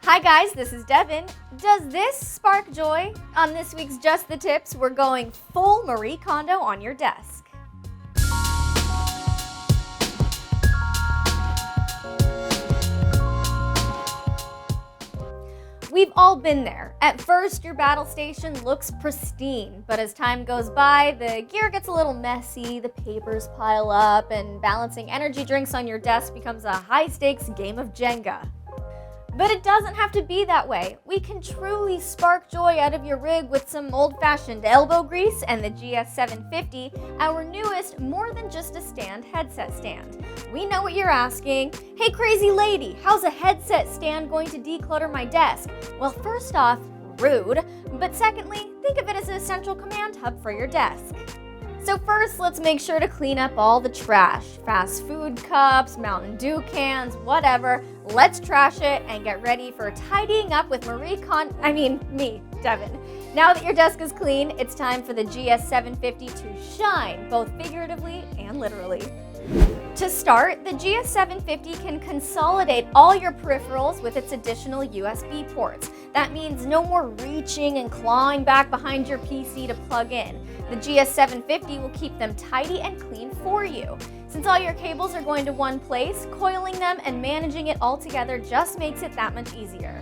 Hi guys, this is Devin. Does this spark joy? On this week's Just the Tips, we're going full Marie Kondo on your desk. We've all been there. At first, your battle station looks pristine, but as time goes by, the gear gets a little messy, the papers pile up, and balancing energy drinks on your desk becomes a high-stakes game of Jenga. But it doesn't have to be that way. We can truly spark joy out of your rig with some old-fashioned elbow grease and the GS750, our newest more than just a stand headset stand. We know what you're asking. Hey crazy lady, how's a headset stand going to declutter my desk? Well, first off, rude, but secondly, think of it as a central command hub for your desk. So first, let's make sure to clean up all the trash. Fast food cups, Mountain Dew cans, whatever. Let's trash it and get ready for tidying up with me, Devin. Now that your desk is clean, it's time for the GS750 to shine, both figuratively and literally. To start, the GS750 can consolidate all your peripherals with its additional USB ports. That means no more reaching and clawing back behind your PC to plug in. The GS750 will keep them tidy and clean for you. Since all your cables are going to one place, coiling them and managing it all together just makes it that much easier.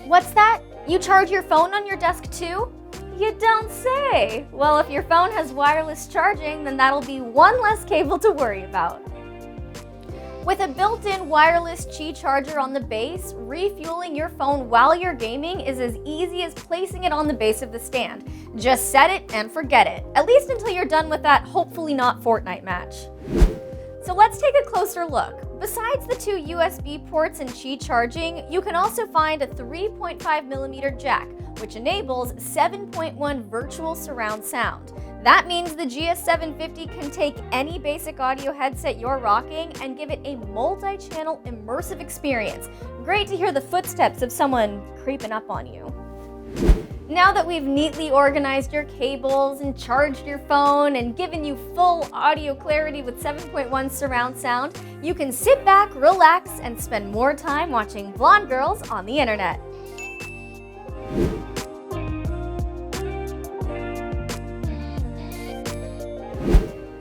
What's that? You charge your phone on your desk too? You don't say! Well, if your phone has wireless charging, then that'll be one less cable to worry about. With a built-in wireless Qi charger on the base, refueling your phone while you're gaming is as easy as placing it on the base of the stand. Just set it and forget it, at least until you're done with that hopefully not Fortnite match. So let's take a closer look. Besides the two USB ports and Qi charging, you can also find a 3.5mm jack, which enables 7.1 virtual surround sound. That means the GS750 can take any basic audio headset you're rocking and give it a multi-channel immersive experience. Great to hear the footsteps of someone creeping up on you. Now that we've neatly organized your cables and charged your phone and given you full audio clarity with 7.1 surround sound, you can sit back, relax, and spend more time watching blonde girls on the internet.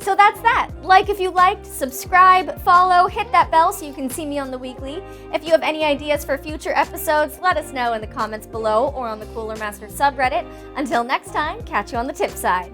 So that's that. Like if you liked, subscribe, follow, hit that bell so you can see me on the weekly. If you have any ideas for future episodes, let us know in the comments below or on the Cooler Master subreddit. Until next time, catch you on the tip side.